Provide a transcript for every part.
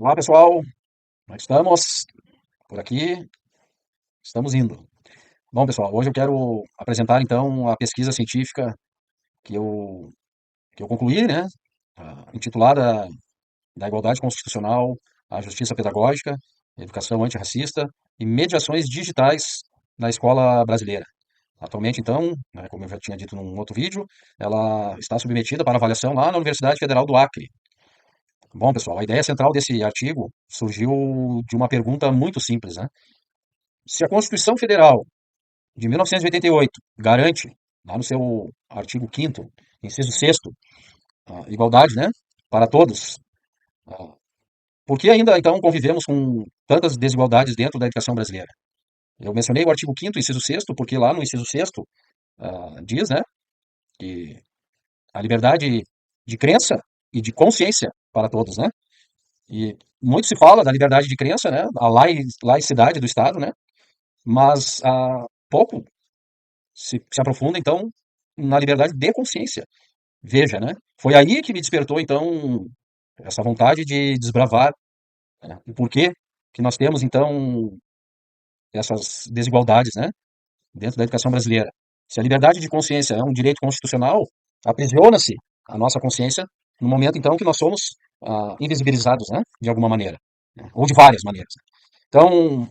Olá, pessoal. Como é que estamos? Por aqui, estamos indo. Bom, pessoal, hoje eu quero apresentar então a pesquisa científica que eu concluí, né? Intitulada Da Igualdade Constitucional à Justiça Pedagógica, Educação Antirracista e Mediações Digitais na Escola Brasileira. Atualmente, então, né, como eu já tinha dito num outro vídeo, ela está submetida para avaliação lá na Universidade Federal do Acre. Bom, pessoal, a ideia central desse artigo surgiu de uma pergunta muito simples, né? Se a Constituição Federal de 1988 garante, lá no seu artigo 5º, inciso 6º, a igualdade, né, para todos, ah, por que ainda então convivemos com tantas desigualdades dentro da educação brasileira? Eu mencionei o artigo 5º, inciso 6º, porque lá no inciso 6º diz, né, que a liberdade de crença e de consciência para todos, né? E muito se fala da liberdade de crença, né, a laicidade do Estado, né, mas pouco se aprofunda, então, na liberdade de consciência. Veja, né? Foi aí que me despertou, então, essa vontade de desbravar, né, o porquê que nós temos, então, essas desigualdades, né, dentro da educação brasileira. Se a liberdade de consciência é um direito constitucional, aprisiona-se a nossa consciência no momento, então, que nós somos invisibilizados, né, de alguma maneira, né, ou de várias maneiras. Então,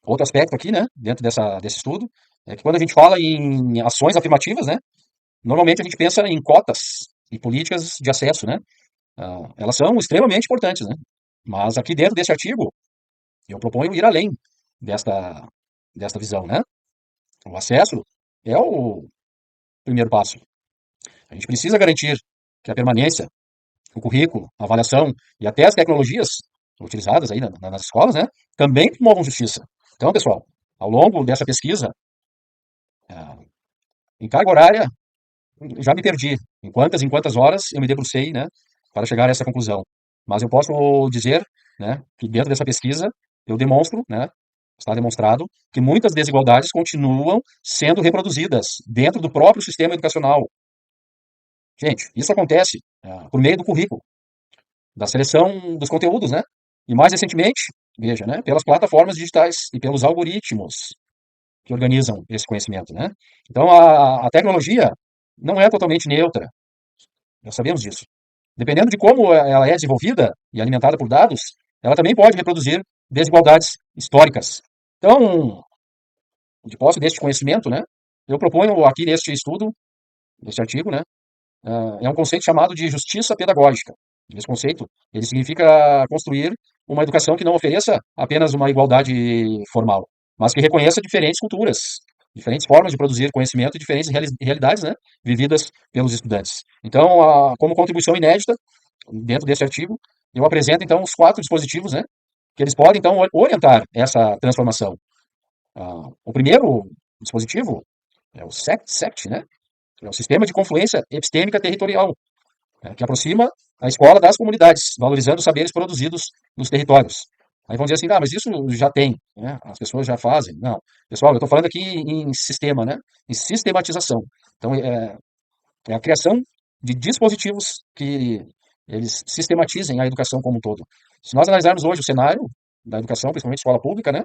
outro aspecto aqui, né, dentro desse estudo, é que quando a gente fala em ações afirmativas, né, normalmente a gente pensa em cotas e políticas de acesso, né? Elas são extremamente importantes, né? Mas aqui dentro desse artigo, eu proponho ir além desta, desta visão, né? O acesso é o primeiro passo. A gente precisa garantir que a permanência, o currículo, a avaliação e até as tecnologias utilizadas aí nas escolas, né? Também promovam justiça. Então, pessoal, ao longo dessa pesquisa, ah, em carga horária, já me perdi. Em quantas horas eu me debrucei, né, para chegar a essa conclusão. Mas eu posso dizer, né, que dentro dessa pesquisa eu demonstro, né, está demonstrado que muitas desigualdades continuam sendo reproduzidas dentro do próprio sistema educacional. Gente, isso acontece por meio do currículo, da seleção dos conteúdos, né? E mais recentemente, veja, né, pelas plataformas digitais e pelos algoritmos que organizam esse conhecimento, né? Então a tecnologia não é totalmente neutra. Nós sabemos disso. Dependendo de como ela é desenvolvida e alimentada por dados, ela também pode reproduzir desigualdades históricas. Então, de posse deste conhecimento, né, eu proponho aqui neste estudo, neste artigo, né, é um conceito chamado de justiça pedagógica. Esse conceito, ele significa construir uma educação que não ofereça apenas uma igualdade formal, mas que reconheça diferentes culturas, diferentes formas de produzir conhecimento e diferentes realidades, né, vividas pelos estudantes. Então, como contribuição inédita, dentro desse artigo, eu apresento, então, os 4 dispositivos, né, que eles podem, então, orientar essa transformação. O primeiro dispositivo é o SECT, né, é o Sistema de Confluência Epistêmica Territorial, né, que aproxima a escola das comunidades, valorizando os saberes produzidos nos territórios. Aí vão dizer assim, ah, mas isso já tem, né? As pessoas já fazem. Não, pessoal, eu estou falando aqui em sistema, né? Em sistematização. Então, é a criação de dispositivos que eles sistematizem a educação como um todo. Se nós analisarmos hoje o cenário da educação, principalmente escola pública, né?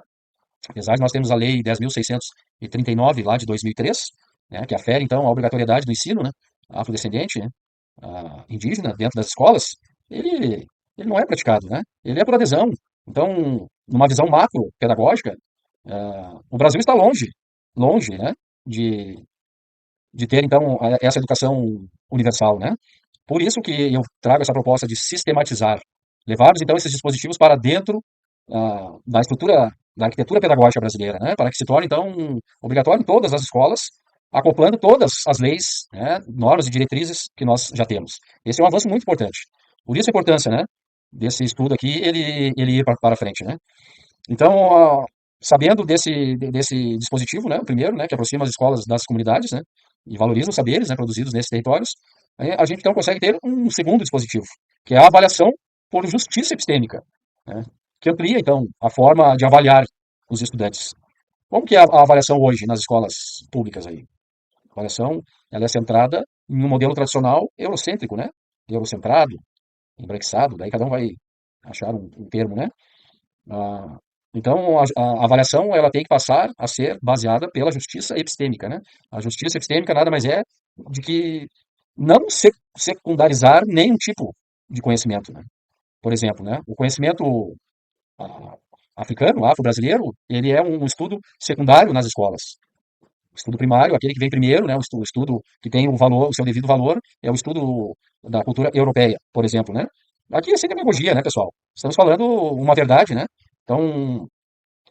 Apesar de nós termos a Lei 10.639, lá de 2003, né, que afere, então, a obrigatoriedade do ensino, né, afrodescendente, né, indígena, dentro das escolas, ele não é praticado, né? Ele é por adesão. Então, numa visão macro pedagógica, o Brasil está longe, longe, né, de, de ter, então, essa educação universal, né? Por isso que eu trago essa proposta de sistematizar, levarmos, então, esses dispositivos para dentro da estrutura, da arquitetura pedagógica brasileira, né? Para que se torne, então, obrigatório em todas as escolas, acoplando todas as leis, né, normas e diretrizes que nós já temos. Esse é um avanço muito importante. Por isso a importância, né, desse estudo aqui, ele ir para frente, né? Então, sabendo desse dispositivo, né, o primeiro, né, que aproxima as escolas das comunidades, né, e valoriza os saberes, né, produzidos nesses territórios, a gente então consegue ter um segundo dispositivo, que é a avaliação por justiça epistêmica, né, que amplia então a forma de avaliar os estudantes. Como que é a avaliação hoje nas escolas públicas aí? A avaliação, ela é centrada em um modelo tradicional eurocêntrico, né, eurocentrado, embranquiçado, daí cada um vai achar um termo, né? Ah, então, a avaliação ela tem que passar a ser baseada pela justiça epistêmica, né? A justiça epistêmica nada mais é de que não secundarizar nenhum tipo de conhecimento, né? Por exemplo, né? O conhecimento ah, africano, afro-brasileiro, ele é um estudo secundário nas escolas. O estudo primário, aquele que vem primeiro, né? O estudo que tem o valor, o seu devido valor, é o estudo da cultura europeia, por exemplo, né? Aqui é sem demagogia, né, pessoal? Estamos falando uma verdade, né? Então,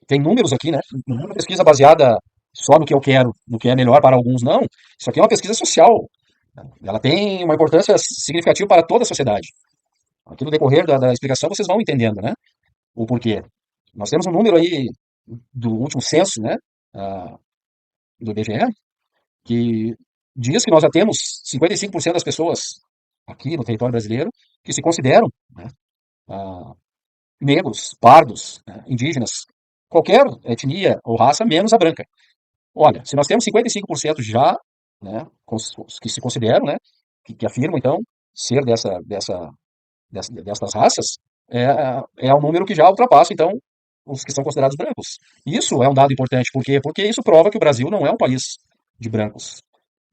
tem números aqui, né? Não é uma pesquisa baseada só no que eu quero, no que é melhor para alguns, não. Isso aqui é uma pesquisa social. Ela tem uma importância significativa para toda a sociedade. Aqui no decorrer da explicação vocês vão entendendo, né? O porquê. Nós temos um número aí do último censo, né? ah, do IBGE, que diz que nós já temos 55% das pessoas aqui no território brasileiro que se consideram, né, ah, negros, pardos, né, indígenas, qualquer etnia ou raça, menos a branca. Olha, se nós temos 55% já, né, que se consideram, né, que afirmam, então, ser dessas raças, é um número que já ultrapassa, então, os que são considerados brancos. Isso é um dado importante, por quê? Porque isso prova que o Brasil não é um país de brancos,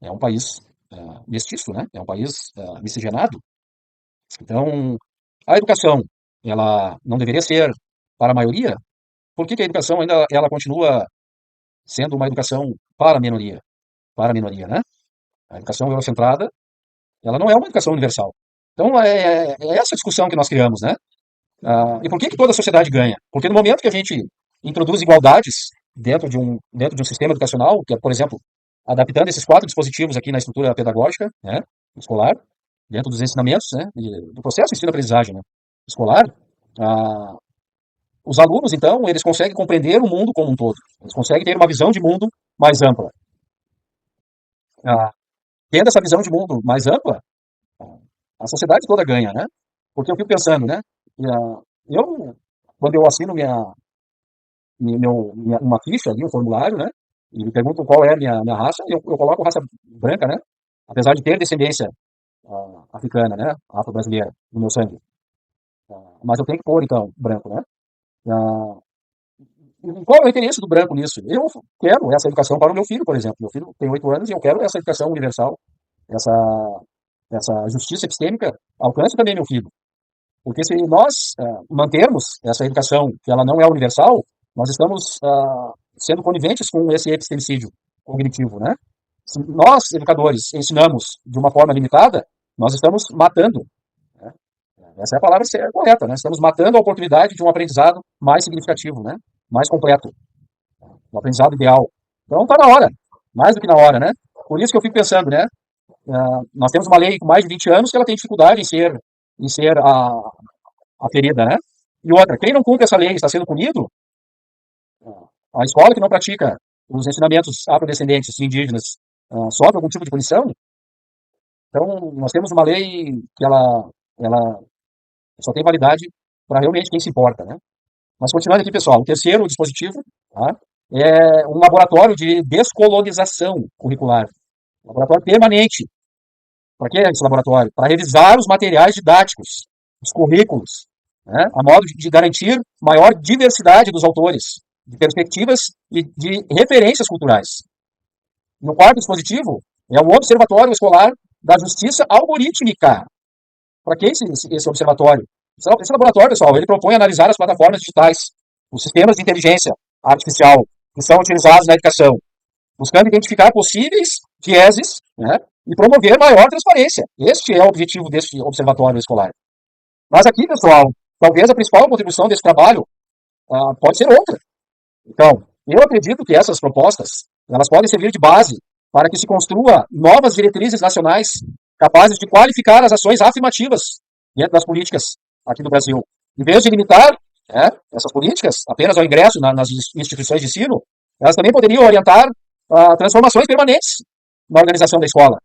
é um país mestiço, né, é um país miscigenado. Então, a educação, ela não deveria ser para a maioria? Por que que a educação ainda ela continua sendo uma educação para a minoria? Para a minoria, né? A educação eurocentrada, ela não é uma educação universal. Então, é essa discussão que nós criamos, né? E por que que toda a sociedade ganha? Porque no momento que a gente introduz igualdades dentro de um sistema educacional, que é, por exemplo, adaptando esses 4 dispositivos aqui na estrutura pedagógica, né, escolar, dentro dos ensinamentos, né, do processo de ensino-aprendizagem, né, escolar, ah, os alunos, então, eles conseguem compreender o mundo como um todo. Eles conseguem ter uma visão de mundo mais ampla. Ah, Tendo essa visão de mundo mais ampla, a sociedade toda ganha, né? Porque eu fico pensando, né? Eu, quando eu assino uma ficha ali, um formulário, né? E me perguntam qual é a minha raça, eu coloco raça branca, né? Apesar de ter descendência africana, né? Afro-brasileira no meu sangue. Mas eu tenho que pôr, então, branco, né? Ah, e qual é o interesse do branco nisso? Eu quero essa educação para o meu filho, por exemplo. Meu filho tem 8 anos e eu quero essa educação universal, essa, essa justiça epistêmica alcance também meu filho. Porque se nós mantermos essa educação que ela não é universal, nós estamos sendo coniventes com esse epistemicídio cognitivo, né? Se nós, educadores, ensinamos de uma forma limitada, nós estamos matando, né? Essa é a palavra correta, né? Estamos matando a oportunidade de um aprendizado mais significativo, né? Mais completo, um aprendizado ideal. Então está na hora, mais do que na hora, né? Por isso que eu fico pensando, né? Nós temos uma lei com mais de 20 anos que ela tem dificuldade em ser aferida, né? E outra, quem não cumpre essa lei está sendo punido, a escola que não pratica os ensinamentos afrodescendentes e indígenas sofre algum tipo de punição. Então, nós temos uma lei que ela só tem validade para realmente quem se importa, né? Mas continuando aqui, pessoal, o terceiro dispositivo, tá, é um laboratório de descolonização curricular. Laboratório permanente. Para que esse laboratório? Para revisar os materiais didáticos, os currículos, né, a modo de garantir maior diversidade dos autores, de perspectivas e de referências culturais. No quarto dispositivo, é o Observatório Escolar da Justiça Algorítmica. Para que esse observatório? Esse laboratório, pessoal, ele propõe analisar as plataformas digitais, os sistemas de inteligência artificial que são utilizados na educação, buscando identificar possíveis vieses, né, e promover maior transparência. Este é o objetivo deste observatório escolar. Mas aqui, pessoal, talvez a principal contribuição desse trabalho pode ser outra. Então, eu acredito que essas propostas elas podem servir de base para que se construa novas diretrizes nacionais capazes de qualificar as ações afirmativas dentro das políticas aqui do Brasil. Em vez de limitar essas políticas apenas ao ingresso nas instituições de ensino, elas também poderiam orientar transformações permanentes na organização da escola,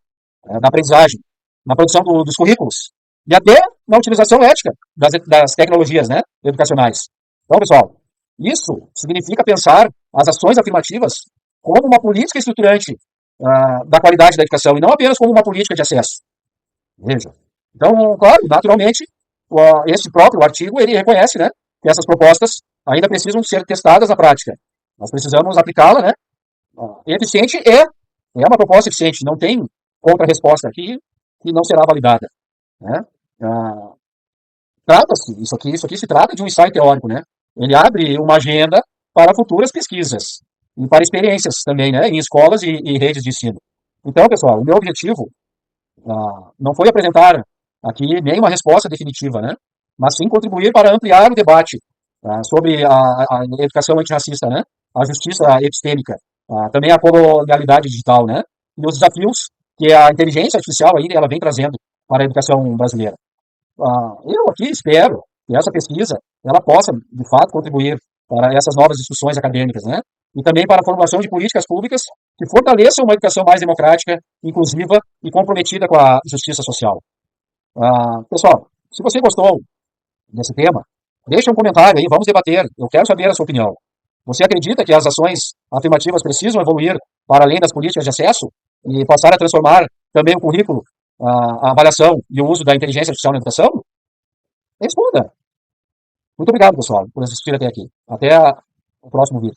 na aprendizagem, na produção dos currículos e até na utilização ética das tecnologias, né, educacionais. Então, pessoal, isso significa pensar as ações afirmativas como uma política estruturante da qualidade da educação e não apenas como uma política de acesso. Veja. Então, claro, naturalmente, esse próprio artigo, ele reconhece, né, que essas propostas ainda precisam ser testadas na prática. Nós precisamos aplicá-la, né? Eficiente é uma proposta eficiente, não tem contra-resposta aqui que não será validada, né? Ah, trata-se, isso aqui se trata de um ensaio teórico, né? Ele abre uma agenda para futuras pesquisas e para experiências também, né, em escolas e redes de ensino. Então, pessoal, o meu objetivo não foi apresentar aqui nenhuma resposta definitiva, né? Mas sim contribuir para ampliar o debate sobre a educação antirracista, né? A justiça epistêmica, também a colonialidade digital, né? E os desafios que a inteligência artificial aí ela vem trazendo para a educação brasileira. Eu aqui espero que essa pesquisa ela possa, de fato, contribuir para essas novas discussões acadêmicas, né? E também para a formulação de políticas públicas que fortaleçam uma educação mais democrática, inclusiva e comprometida com a justiça social. Pessoal, se você gostou desse tema, deixe um comentário aí, vamos debater. Eu quero saber a sua opinião. Você acredita que as ações afirmativas precisam evoluir para além das políticas de acesso e passar a transformar também o currículo, a avaliação e o uso da inteligência artificial na educação? Responda. Muito obrigado, pessoal, por assistir até aqui. Até o próximo vídeo.